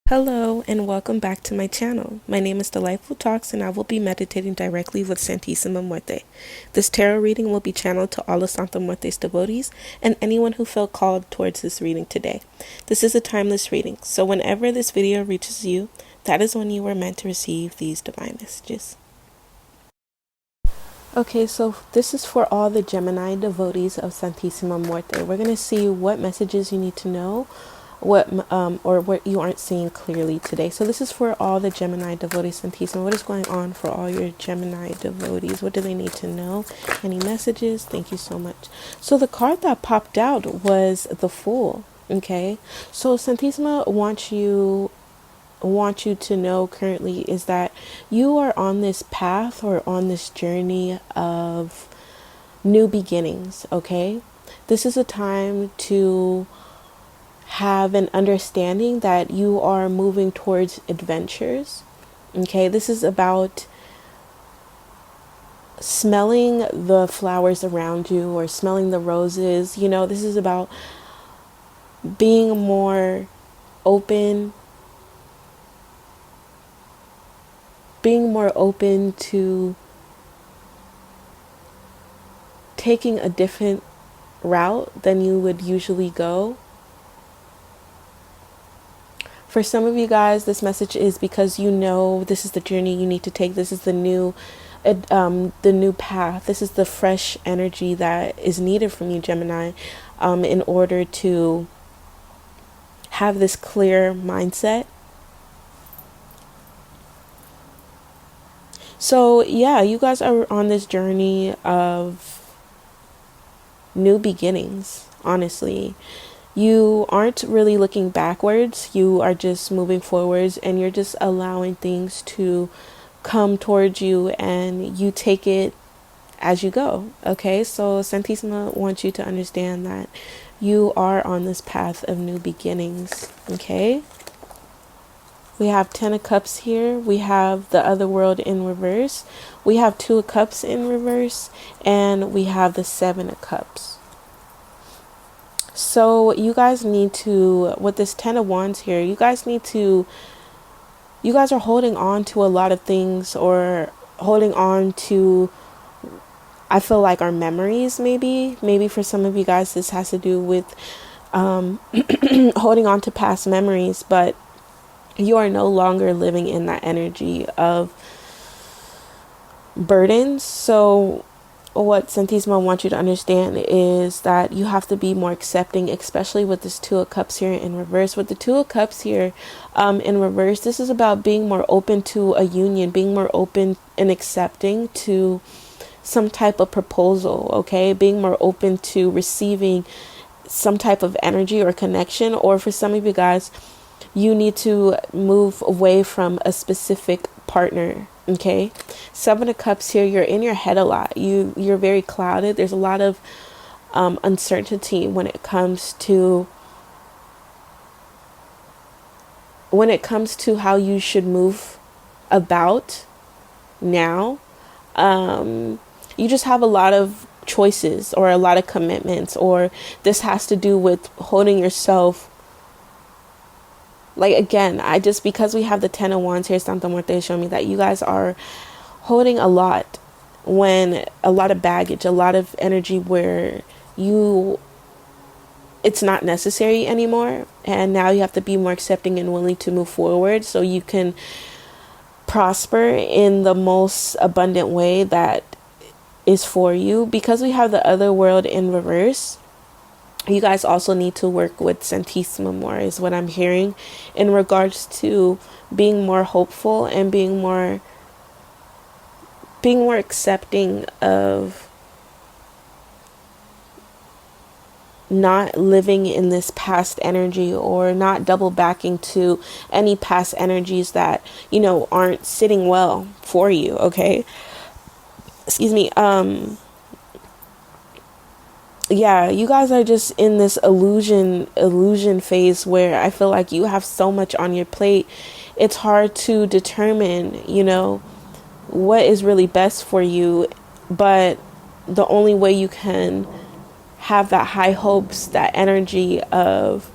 Hello and welcome back to my channel. My name is Delightful Talks and I will be meditating directly with Santísima Muerte. This tarot reading will be channeled to all of Santa Muerte's devotees and anyone who felt called towards this reading today. This is a timeless reading, so whenever this video reaches you, that is when you were meant to receive these divine messages. Okay, so this is for all the Gemini devotees of Santísima Muerte. We're going to see what messages you need to know, what you aren't seeing clearly today. So this is for all the Gemini devotees. Santísima, what is going on for all your Gemini devotees? What do they need to know? Any messages? Thank you so much. So the card that popped out was the Fool. Okay, so Santísima wants you to know currently is that you are on this path or on this journey of new beginnings. Okay, this is a time to have an understanding that you are moving towards adventures. Okay, this is about smelling the flowers around you or smelling the roses. This is about being more open, to taking a different route than you would usually go. For some of you guys, this message is because this is the journey you need to take. This is the new path. This is the fresh energy that is needed from you, Gemini, in order to have this clear mindset. So yeah, you guys are on this journey of new beginnings, honestly. You aren't really looking backwards. You are just moving forwards and you're just allowing things to come towards you and you take it as you go. Okay, so Santísima wants you to understand that you are on this path of new beginnings. Okay. We have 10 of Cups here. We have the other world in reverse. We have 2 of Cups in reverse. And we have the 7 of Cups. So you guys need to, with this 10 of Wands here, you guys are holding on to a lot of things, or holding on to, I feel like, our memories. Maybe for some of you guys this has to do with holding on to past memories, but you are no longer living in that energy of burdens. So what Santísima wants you to understand is that you have to be more accepting, especially with this 2 of Cups here in reverse. With the 2 of Cups here in reverse, this is about being more open to a union, being more open and accepting to some type of proposal, okay? Being more open to receiving some type of energy or connection. Or for some of you guys, you need to move away from a specific partner. Okay, 7 of Cups here, you're in your head a lot. You're very clouded. There's a lot of uncertainty when it comes to how you should move about now. You just have a lot of choices or a lot of commitments, or this has to do with holding yourself. Like, again, because we have the 10 of Wands here, Santa Muerte is showing me that you guys are holding a lot of baggage, a lot of energy where it's not necessary anymore. And now you have to be more accepting and willing to move forward so you can prosper in the most abundant way that is for you. Because we have the other world in reverse, you guys also need to work with Santísima more, is what I'm hearing, in regards to being more hopeful and being more accepting of not living in this past energy, or not double backing to any past energies that, aren't sitting well for you. Okay. Excuse me. Yeah, you guys are just in this illusion phase where I feel like you have so much on your plate. It's hard to determine, what is really best for you. But the only way you can have that high hopes, that energy of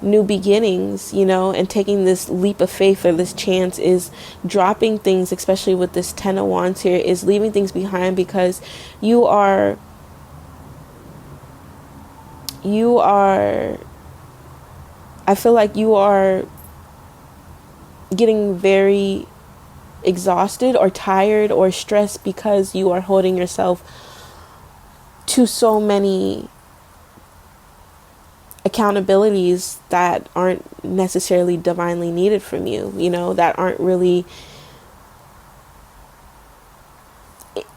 new beginnings, and taking this leap of faith or this chance is dropping things, especially with this 10 of Wands here, is leaving things behind because you are I feel like you are getting very exhausted or tired or stressed because you are holding yourself to so many accountabilities that aren't necessarily divinely needed from you, that aren't really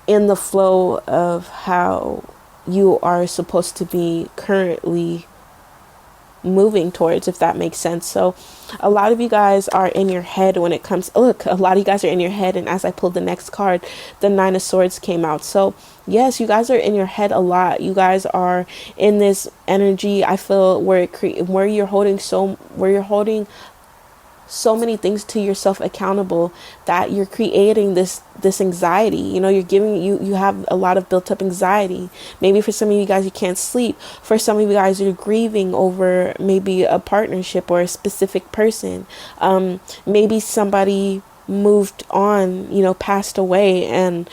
in the flow of how you are supposed to be currently moving towards, if that makes sense. So a lot of you guys are in your head when it comes, look, a lot of you guys are in your head, and as I pulled the next card, the 9 of Swords came out. So yes, you guys are in your head a lot. You guys are in this energy, I feel, where you're holding so many things to yourself accountable that you're creating this anxiety. You have a lot of built up anxiety. Maybe for some of you guys, you can't sleep. For some of you guys, you're grieving over maybe a partnership or a specific person. Maybe somebody moved on, passed away, and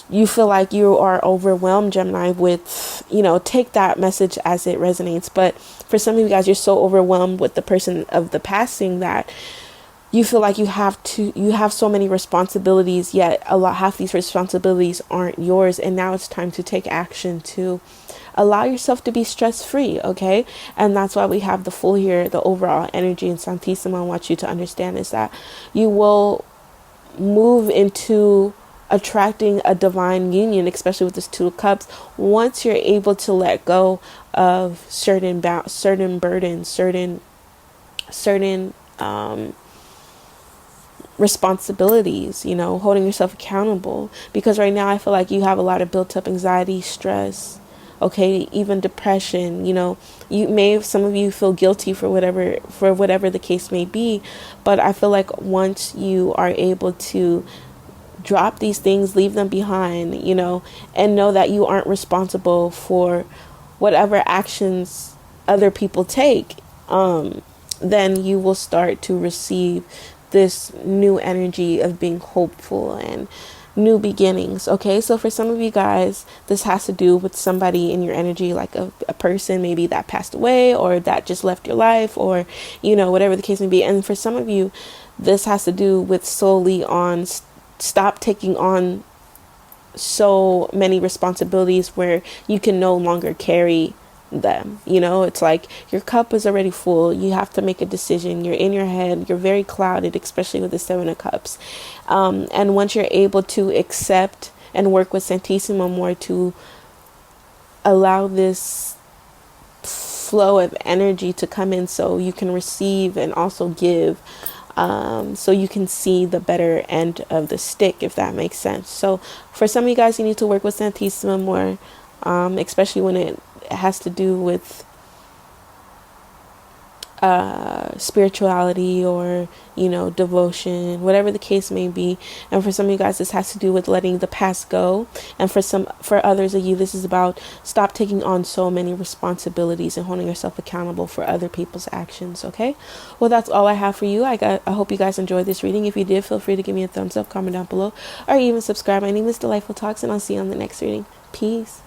you feel like you are overwhelmed, Gemini, with, take that message as it resonates. But for some of you guys, you're so overwhelmed with the person of the passing that you feel like you have so many responsibilities, yet half these responsibilities aren't yours. And now it's time to take action to allow yourself to be stress free. Okay. And that's why we have the Fool here, the overall energy. And Santissima wants you to understand is that you will move into attracting a divine union, especially with this 2 of Cups, once you're able to let go of certain burdens, certain responsibilities, holding yourself accountable. Because right now I feel like you have a lot of built up anxiety, stress, okay, even depression. Some of you feel guilty for whatever the case may be, but I feel like once you are able to drop these things, leave them behind, and know that you aren't responsible for whatever actions other people take, then you will start to receive this new energy of being hopeful and new beginnings. Okay, so for some of you guys, this has to do with somebody in your energy, like a person maybe that passed away or that just left your life, or whatever the case may be. And for some of you, this has to do with solely on stop taking on so many responsibilities where you can no longer carry them. It's like your cup is already full. You have to make a decision. You're in your head. You're very clouded, especially with the 7 of Cups. And once you're able to accept and work with Santissima more to allow this flow of energy to come in so you can receive and also give, so you can see the better end of the stick, if that makes sense. So for some of you guys, you need to work with Santissima more, especially when it has to do with spirituality or devotion, whatever the case may be. And for some of you guys, this has to do with letting the past go, and for others of you, this is about stop taking on so many responsibilities and holding yourself accountable for other people's actions. Okay, well, that's all I have for you. I hope you guys enjoyed this reading. If you did, feel free to give me a thumbs up, comment down below, or even subscribe. My name is Delightful Talks, and I'll see you on the next reading. Peace.